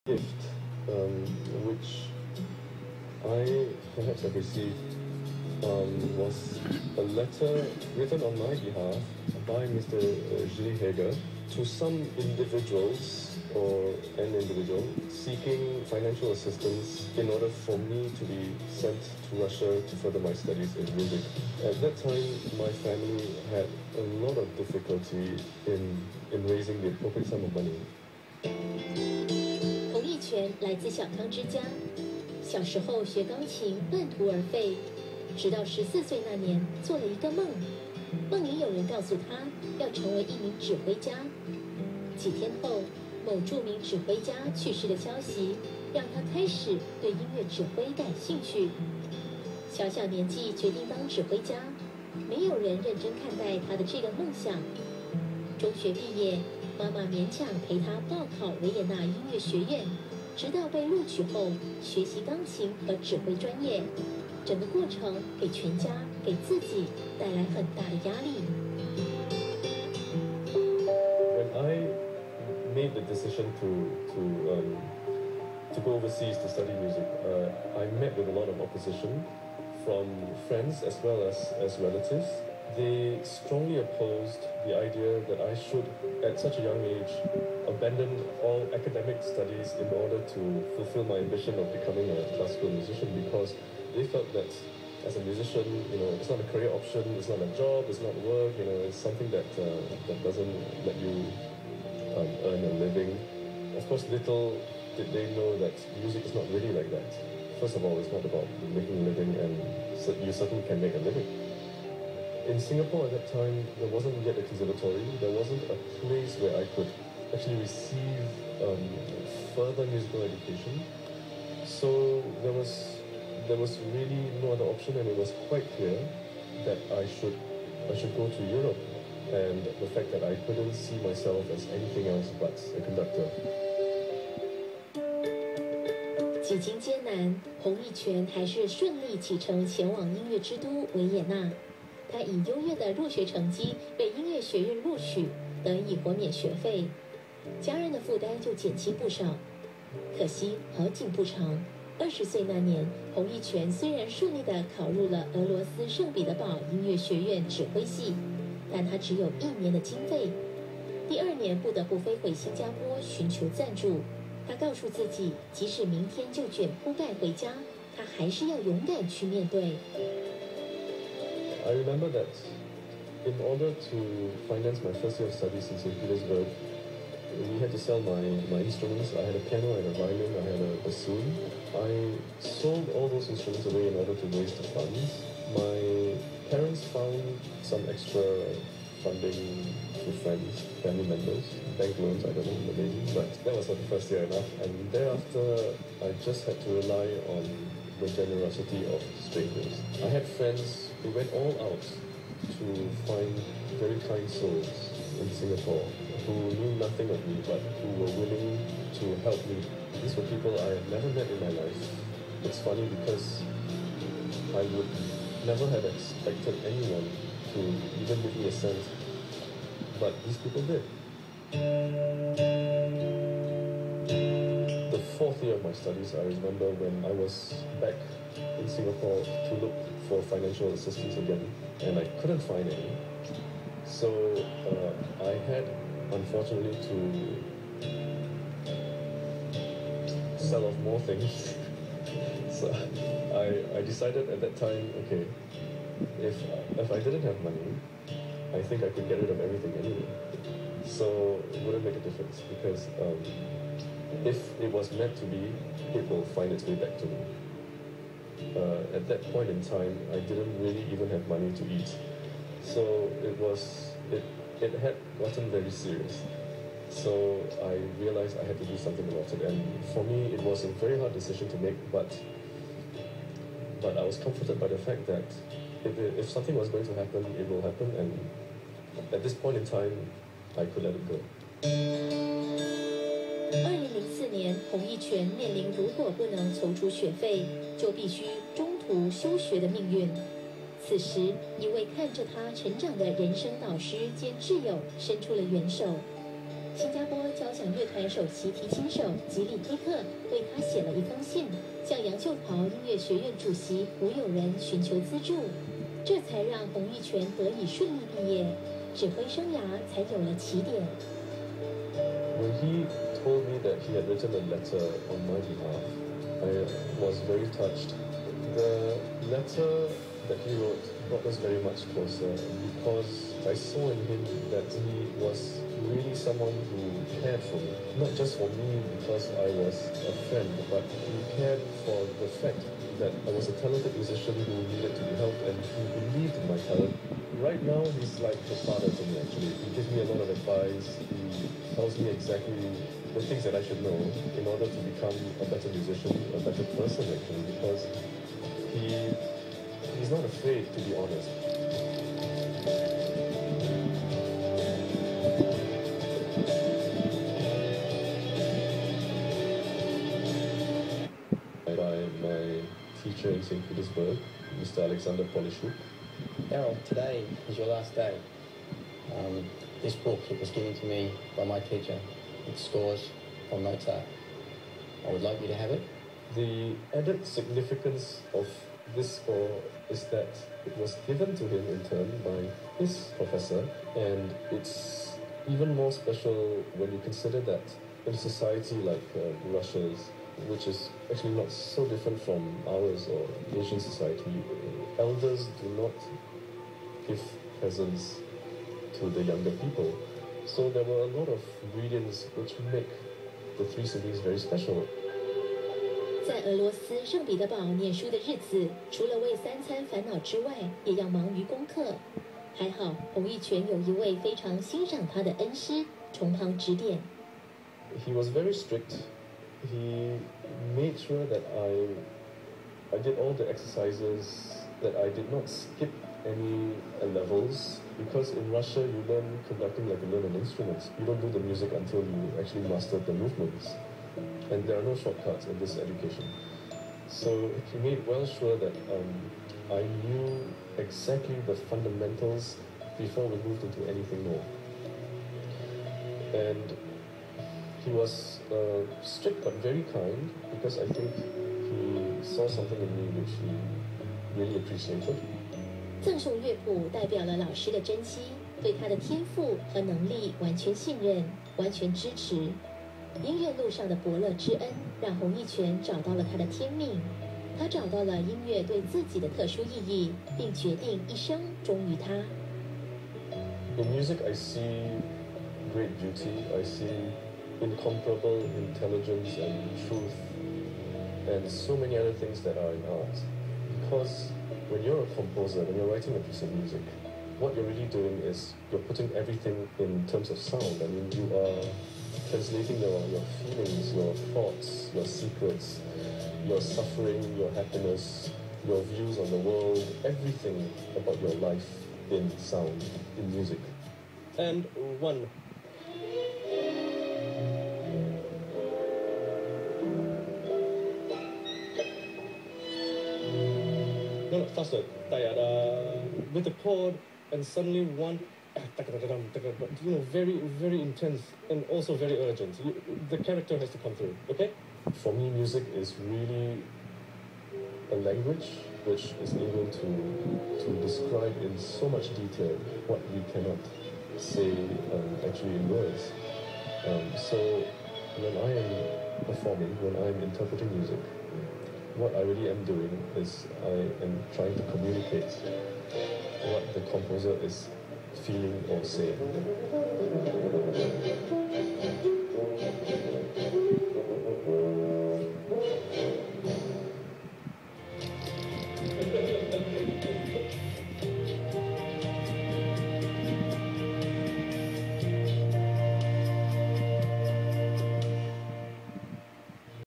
gift, which I perhaps have received was a letter written on my behalf by Mr. Gilles Hager to some individuals or an individual seeking financial assistance in order for me to be sent to Russia to further my studies in music. At that time, my family had a lot of difficulty in raising the appropriate sum of money. 洪义全来自小康之家，小时候学钢琴半途而废，直到14岁那年做了一个梦，梦里有人告诉他要成为一名指挥家。几天后，某著名指挥家去世的消息让他开始对音乐指挥感兴趣。小小年纪决定当指挥家，没有人认真看待他的这个梦想。中学毕业，妈妈勉强陪他报考维也纳音乐学院，直到被录取后学习钢琴和指挥专业。整个过程给全家、给自己带来很大的压力。When I made the decision to go overseas to study music, I met with a lot of opposition from friends as well as relatives. They strongly opposed the idea that I should, at such a young age, abandon all academic studies in order to fulfill my ambition of becoming a classical musician, because they felt that as a musician, it's not a career option, it's not a job, it's not work, it's something that doesn't let you earn a living. Of course, little did they know that music is not really like that. First of all, it's not about making a living, and you certainly can make a living. In Singapore at that time, there wasn't yet a conservatory, there wasn't a place where I could actually receive further musical education. So there was really no other option, and it was quite clear that I should go to Europe, and the fact that I couldn't see myself as anything else but a conductor. 几经艰难，洪义全还是顺利启程前往音乐之都维也纳。他以优越的入学成绩被音乐学院录取，得以豁免学费，家人的负担就减轻不少。可惜好景不长，20岁那年，洪义全虽然顺利地考入了俄罗斯圣彼得堡音乐学院指挥系，但他只有1年的经费。第2年不得不飞回新加坡寻求赞助。他告诉自己，即使明天就卷铺盖回家，他还是要勇敢去面对。I remember that in order to finance my first year of studies in St. Petersburg, we had to sell my instruments. I had a piano and a violin, I had a bassoon. I sold all those instruments away in order to raise the funds. My parents found some extra funding through friends, family members, bank loans, I don't know the name, but that was for the first year enough. And thereafter, I just had to rely on the generosity of strangers. I had friends who went all out to find very kind souls in Singapore who knew nothing of me but who were willing to help me. These were people I had never met in my life. It's funny because I would never have expected anyone to even give me a cent, but these people did. The 4th year of my studies, I remember when I was back in Singapore to look for financial assistance again, and I couldn't find any. So I had, unfortunately, to sell off more things. So I decided at that time, okay, if I didn't have money, I think I could get rid of everything anyway. So it wouldn't make a difference, because if it was meant to be, it will find its way back to me. At that point in time, I didn't really even have money to eat. So it had gotten very serious. So I realized I had to do something about it. And for me, it was a very hard decision to make, but I was comforted by the fact that if something was going to happen, it will happen. And at this point in time, I could let it go. 2004年，洪义全面临如果不能筹出学费，就必须中途休学的命运。此时，一位看着他成长的人生导师兼挚友伸出了援手。新加坡交响乐团首席提琴手吉里黑克为他写了一封信，向杨秀桃音乐学院主席吴友仁寻求资助，这才让洪玉泉得以顺利毕业，指挥生涯才有了起点。When he told me that he had written a letter on my behalf, I was very touched. The letter that he wrote brought us very much closer because I saw in him that he was really someone who cared for me. Not just for me because I was a friend, but he cared for the fact that I was a talented musician who needed to be helped, and he believed in my talent. Right now, he's like a father to me, actually. He gives me a lot of advice. He tells me exactly the things that I should know in order to become a better musician, a better person, actually, because he's not afraid to be honest. By my teacher in St. Petersburg, Mr. Alexander Polishuk. Darrell, today is your last day. This book, it was given to me by my teacher. It scores from Mozart. I would like you to have it. The added significance of this score is that it was given to him in turn by his professor, and it's even more special when you consider that in a society like Russia's, which is actually not so different from ours or Asian society, elders do not give presents to the younger people. So there were a lot of ingredients which make the three siblings very special. 在俄罗斯圣彼得堡念书的日子，除了为三餐烦恼之外，也要忙于功课。还好，洪玉泉有一位非常欣赏他的恩师，从旁指点。He was very strict. He made sure that I did all the exercises, that I did not skip any levels, because in Russia you learn conducting like you learn an instrument. You don't do the music until you actually master the movements. And there are no shortcuts in this education. So he made well sure that I knew exactly the fundamentals before we moved into anything more. And he was strict but very kind, because I think he saw something in me which he really appreciated. 赠送乐谱代表了老师的珍惜，对他的天赋和能力完全信任，完全支持。音乐路上的伯乐之恩，让洪玉泉找到了他的天命。他找到了音乐对自己的特殊意义，并决定一生忠于它。In music, I see great beauty. I see incomparable intelligence and truth, and so many other things that are in art. Because when you're a composer, when you're writing a piece of music, what you're really doing is you're putting everything in terms of sound. I mean, you are translating your feelings, your thoughts, your secrets, your suffering, your happiness, your views on the world, everything about your life in sound, in music. And one. No, faster. With the chord, and suddenly one, you know, very, very intense and also very urgent. The character has to come through, okay? For me, music is really a language which is able to describe in so much detail what we cannot say actually in words. So when I am performing, when I am interpreting music, what I really am doing is I am trying to communicate what the composer is feeling or saying.